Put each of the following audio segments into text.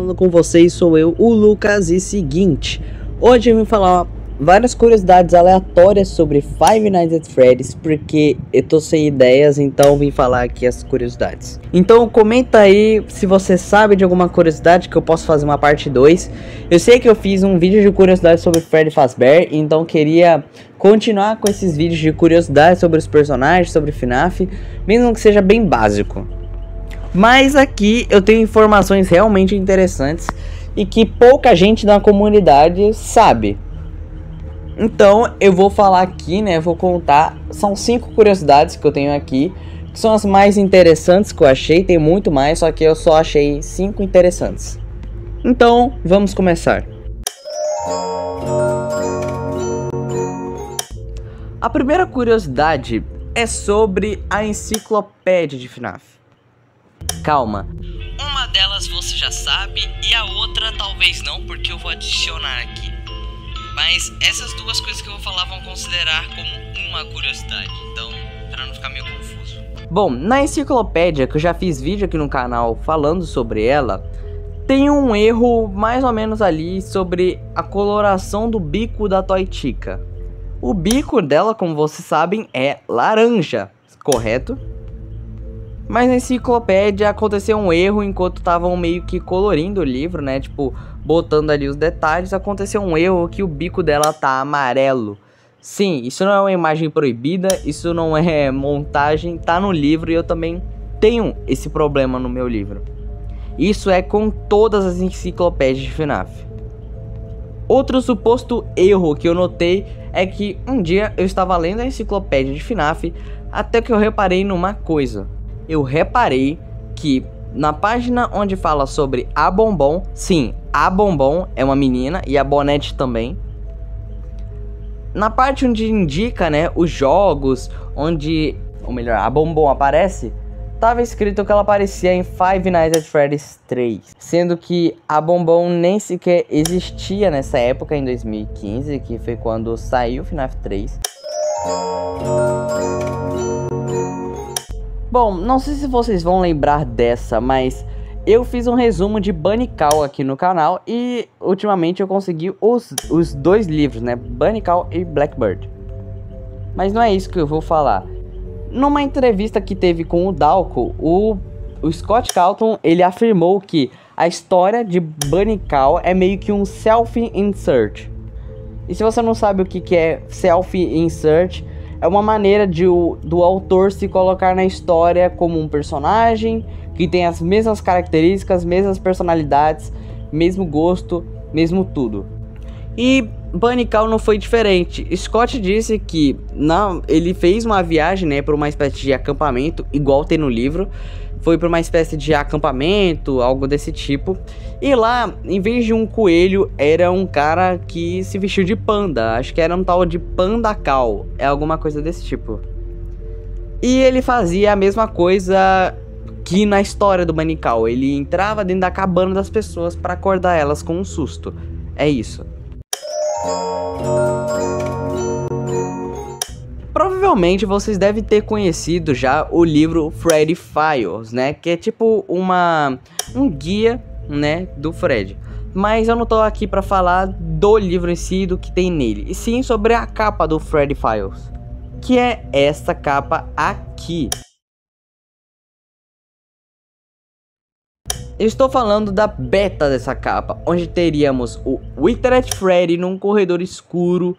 falando com vocês sou eu, o Lucas, e seguinte, hoje eu vim falar várias curiosidades aleatórias sobre Five Nights at Freddy's, porque eu tô sem ideias, então vim falar aqui as curiosidades. Então comenta aí se você sabe de alguma curiosidade que eu posso fazer uma parte 2. Eu sei que eu fiz um vídeo de curiosidades sobre Freddy Fazbear, então queria continuar com esses vídeos de curiosidades sobre os personagens, sobre FNAF, mesmo que seja bem básico. Mas aqui eu tenho informações realmente interessantes e que pouca gente da comunidade sabe. Então eu vou falar aqui, né, vou contar, são 5 curiosidades que eu tenho aqui, que são as mais interessantes que eu achei, tem muito mais, só que eu só achei 5 interessantes. Então, vamos começar. A primeira curiosidade é sobre a enciclopédia de FNAF. Calma, uma delas você já sabe e a outra talvez não, porque eu vou adicionar aqui. Mas essas duas coisas que eu vou falar vão considerar como uma curiosidade, então para não ficar meio confuso. Bom, na enciclopédia, que eu já fiz vídeo aqui no canal falando sobre ela, tem um erro mais ou menos ali sobre a coloração do bico da Toy Chica. O bico dela, como vocês sabem, é laranja, correto? Mas na enciclopédia aconteceu um erro enquanto estavam meio que colorindo o livro, né? Tipo, botando ali os detalhes, aconteceu um erro que o bico dela tá amarelo. Sim, isso não é uma imagem proibida, isso não é montagem, tá no livro e eu também tenho esse problema no meu livro. Isso é com todas as enciclopédias de FNAF. Outro suposto erro que eu notei é que um dia eu estava lendo a enciclopédia de FNAF até que eu reparei numa coisa. Eu reparei que na página onde fala sobre a Bombom, sim, a Bombom é uma menina e a Bonette também. Na parte onde indica, né, os jogos, onde, ou melhor, a Bombom aparece, tava escrito que ela aparecia em Five Nights at Freddy's 3. Sendo que a Bombom nem sequer existia nessa época, em 2015, que foi quando saiu o FNAF 3. Bom, não sei se vocês vão lembrar dessa, mas eu fiz um resumo de Bunny Cow aqui no canal e ultimamente eu consegui os 2 livros, né, Bunny Cow e Blackbird. Mas não é isso que eu vou falar. Numa entrevista que teve com o Dalco, o Scott Calton, ele afirmou que a história de Bunny Cow é meio que um self-insert. E se você não sabe o que é self-insert, é uma maneira do autor se colocar na história como um personagem que tem as mesmas características, mesmas personalidades, mesmo gosto, mesmo tudo. E Bunny Cow não foi diferente. Scott disse que ele fez uma viagem, né, para uma espécie de acampamento, igual tem no livro. Foi para uma espécie de acampamento, algo desse tipo. E lá, em vez de um coelho, era um cara que se vestiu de panda. Acho que era um tal de Panda Cow. É alguma coisa desse tipo. E ele fazia a mesma coisa que na história do Bunny Cow. Ele entrava dentro da cabana das pessoas para acordar elas com um susto. É isso. Provavelmente vocês devem ter conhecido já o livro Freddy Files, né? Que é tipo um guia, né, do Freddy. Mas eu não tô aqui pra falar do livro em si, do que tem nele, e sim sobre a capa do Freddy Files, que é essa capa aqui. Eu estou falando da beta dessa capa, onde teríamos o Withered Freddy num corredor escuro,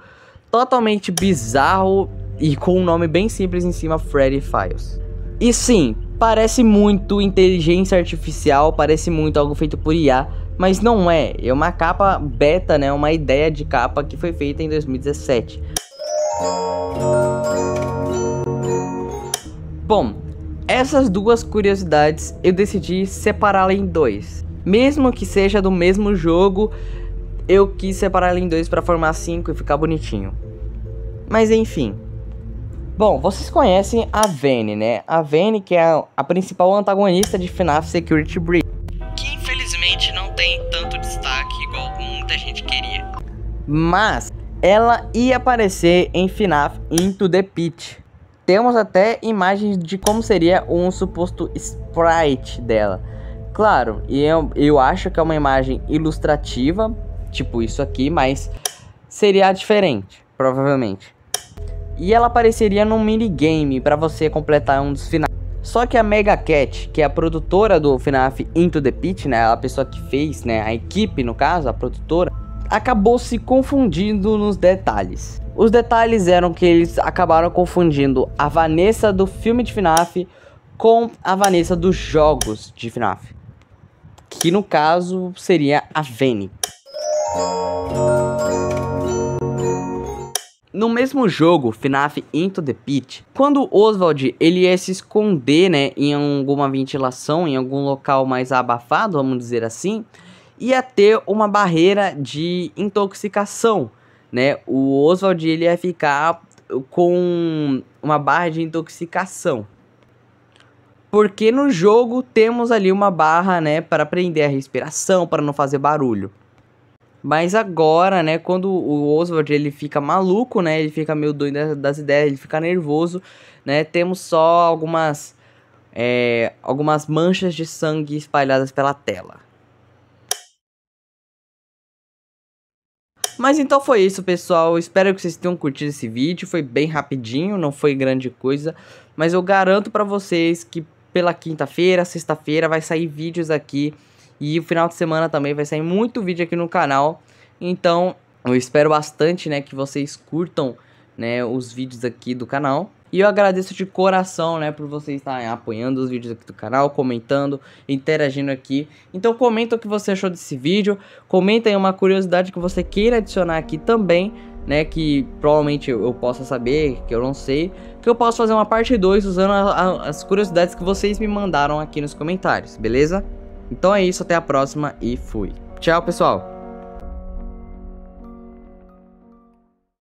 totalmente bizarro e com um nome bem simples em cima, Freddy Files. E sim, parece muito inteligência artificial, parece muito algo feito por IA, mas não é. É uma capa beta, né? Uma ideia de capa que foi feita em 2017. Bom, essas duas curiosidades eu decidi separá-la em 2. Mesmo que seja do mesmo jogo, eu quis separá-la em 2 para formar 5 e ficar bonitinho. Mas enfim. Bom, vocês conhecem a Vane, né? A Vane, que é a principal antagonista de FNAF Security Breach, que infelizmente não tem tanto destaque igual muita gente queria. Mas ela ia aparecer em FNAF Into the Pit. Temos até imagens de como seria um suposto sprite dela. Claro, e eu acho que é uma imagem ilustrativa, tipo isso aqui, mas seria diferente, provavelmente. E ela apareceria num minigame para você completar um dos finais. Só que a Mega Cat, que é a produtora do FNAF Into the Pit, né, a pessoa que fez, né, a equipe no caso, a produtora, acabou se confundindo nos detalhes. Os detalhes eram que eles acabaram confundindo a Vanessa do filme de FNAF com a Vanessa dos jogos de FNAF, que no caso seria a Vene. No mesmo jogo, FNAF Into the Pit, quando o Oswald ele ia se esconder, né, em alguma ventilação, em algum local mais abafado, vamos dizer assim, ia ter uma barreira de intoxicação, né? O Oswald ele ia ficar com uma barra de intoxicação. Porque no jogo temos ali uma barra, né, para prender a respiração, para não fazer barulho. Mas agora, né, quando o Oswald ele fica maluco, né, ele fica meio doido das ideias, ele fica nervoso, né, temos só algumas manchas de sangue espalhadas pela tela. Mas então foi isso, pessoal, espero que vocês tenham curtido esse vídeo, foi bem rapidinho, não foi grande coisa, mas eu garanto pra vocês que pela quinta-feira, sexta-feira vai sair vídeos aqui. E o final de semana também vai sair muito vídeo aqui no canal. Então eu espero bastante, né, que vocês curtam, né, os vídeos aqui do canal. E eu agradeço de coração, né, por vocês estarem apoiando os vídeos aqui do canal, comentando, interagindo aqui. Então comenta o que você achou desse vídeo. Comenta aí uma curiosidade que você queira adicionar aqui também, né, que provavelmente eu possa saber, que eu não sei, que eu posso fazer uma parte 2 usando as curiosidades que vocês me mandaram aqui nos comentários, beleza? Então é isso, até a próxima e fui. Tchau, pessoal!